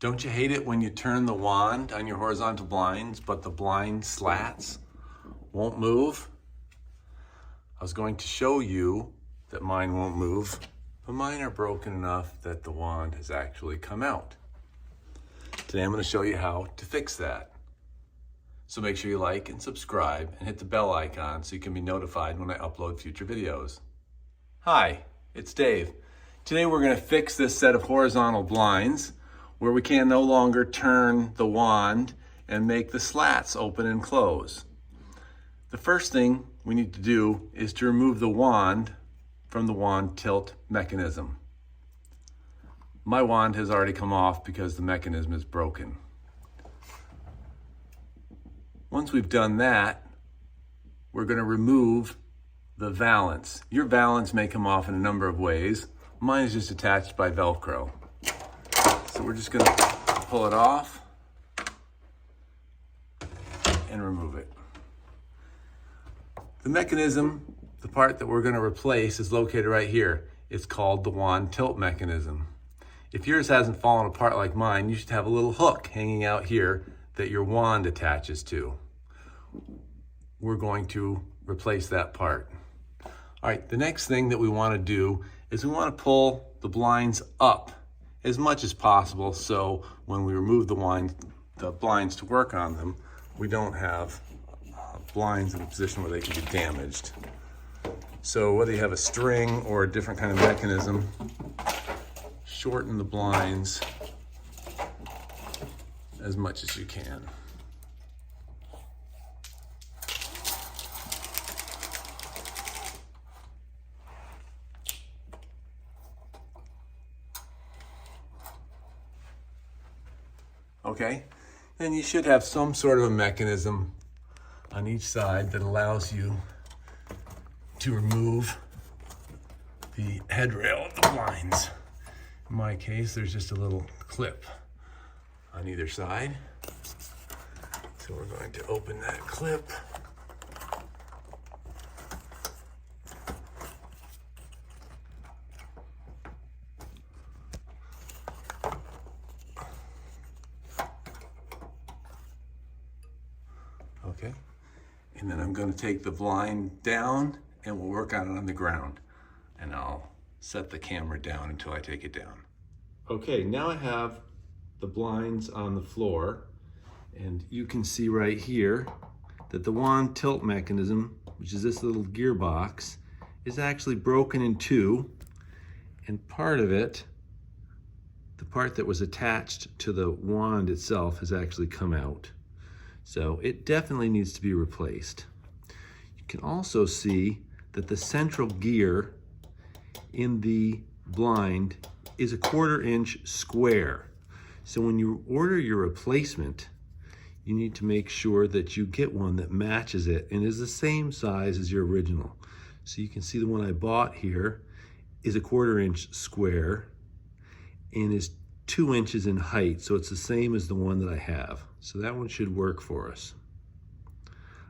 Don't you hate it when you turn the wand on your horizontal blinds, but the blind slats won't move? I was going to show you that mine won't move, but mine are broken enough that the wand has actually come out. Today I'm going to show you how to fix that. So make sure you like and subscribe and hit the bell icon so you can be notified when I upload future videos. Hi, it's Dave. Today we're going to fix this set of horizontal blinds where we can no longer turn the wand and make the slats open and close. The first thing we need to do is to remove the wand from the wand tilt mechanism. My wand has already come off because the mechanism is broken. Once we've done that, we're going to remove the valance. Your valance may come off in a number of ways. Mine is just attached by Velcro. So we're just going to pull it off and remove it. The mechanism, the part that we're going to replace, is located right here. It's called the wand tilt mechanism. If yours hasn't fallen apart like mine, you should have a little hook hanging out here that your wand attaches to. We're going to replace that part. All right, the next thing that we want to do is we want to pull the blinds up as much as possible, so when we remove the blinds to work on them, we don't have blinds in a position where they can be damaged. So whether you have a string or a different kind of mechanism, shorten the blinds as much as you can. Okay, then you should have some sort of a mechanism on each side that allows you to remove the headrail of the blinds. In my case, there's just a little clip on either side. So we're going to open that clip. Okay, and then I'm going to take the blind down and we'll work on it on the ground. And I'll set the camera down until I take it down. Okay, now I have the blinds on the floor, and you can see right here that the wand tilt mechanism, which is this little gearbox, is actually broken in two, and part of it, the part that was attached to the wand itself, has actually come out. So it definitely needs to be replaced. You can also see that the central gear in the blind is a 1/4 inch square. So when you order your replacement, you need to make sure that you get one that matches it and is the same size as your original. So you can see the one I bought here is a 1/4 inch square and is 2 inches in height, so it's the same as the one that I have. So that one should work for us.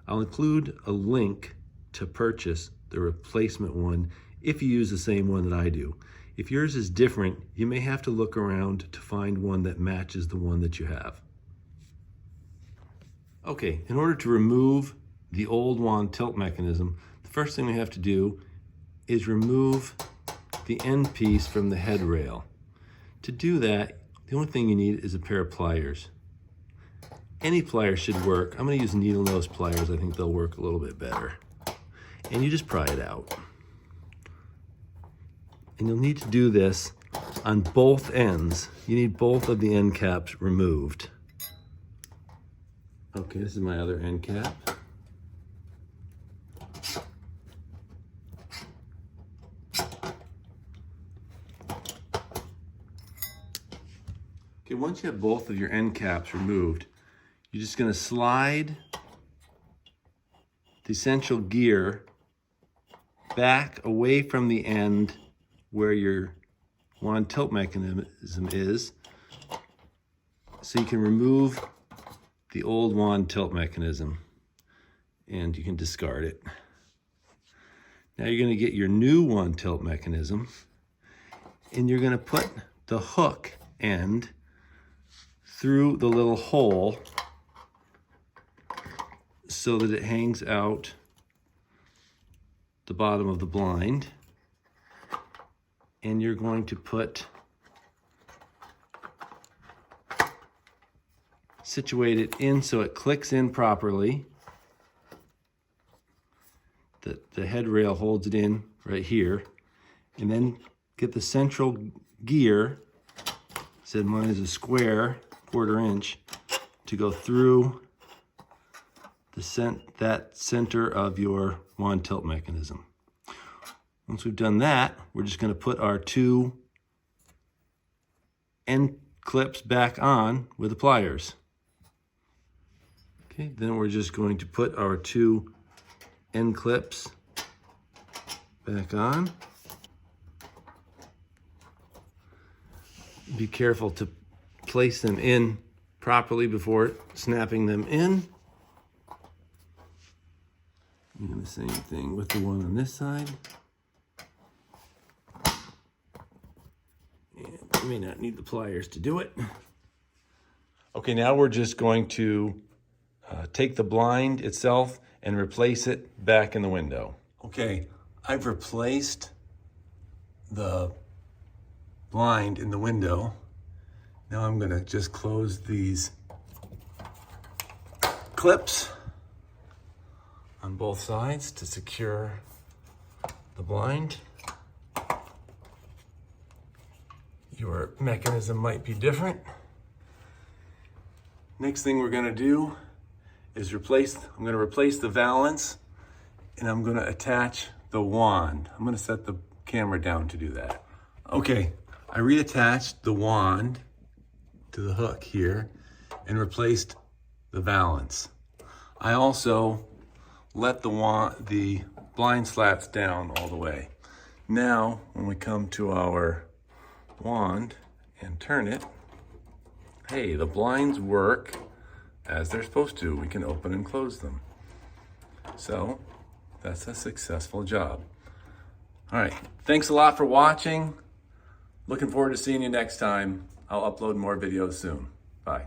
I'll include a link to purchase the replacement one if you use the same one that I do. If yours is different, you may have to look around to find one that matches the one that you have. Okay, in order to remove the old wand tilt mechanism, the first thing we have to do is remove the end piece from the head rail. To do that, the only thing you need is a pair of pliers. Any pliers should work. I'm going to use needle nose pliers. I think they'll work a little bit better. And you just pry it out. And you'll need to do this on both ends. You need both of the end caps removed. Okay, this is my other end cap. Okay, once you have both of your end caps removed, you're just going to slide the central gear back away from the end where your wand tilt mechanism is, so you can remove the old wand tilt mechanism and you can discard it. Now you're going to get your new wand tilt mechanism and you're going to put the hook end through the little hole so that it hangs out the bottom of the blind. And you're going to situate it in so it clicks in properly. The head rail holds it in right here. And then get the central gear, said mine is a square, 1/4 inch, to go through that center of your wand tilt mechanism. Once we've done that, we're just going to put our 2 end clips back on with the pliers. Okay, then we're just going to put our 2 end clips back on. Be careful to place them in properly before snapping them in. And the same thing with the one on this side. And you may not need the pliers to do it. Okay, now we're just going to take the blind itself and replace it back in the window. Okay, I've replaced the blind in the window. Now I'm going to just close these clips on both sides to secure the blind. Your mechanism might be different. Next thing we're going to do is I'm going to replace the valance, and I'm going to attach the wand. I'm going to set the camera down to do that. Okay, I reattached the wand to the hook here and replaced the valance. I also let the blind slats down all the way. Now, when we come to our wand and turn it, hey, the blinds work as they're supposed to. We can open and close them. So that's a successful job. All right, thanks a lot for watching. Looking forward to seeing you next time. I'll upload more videos soon. Bye.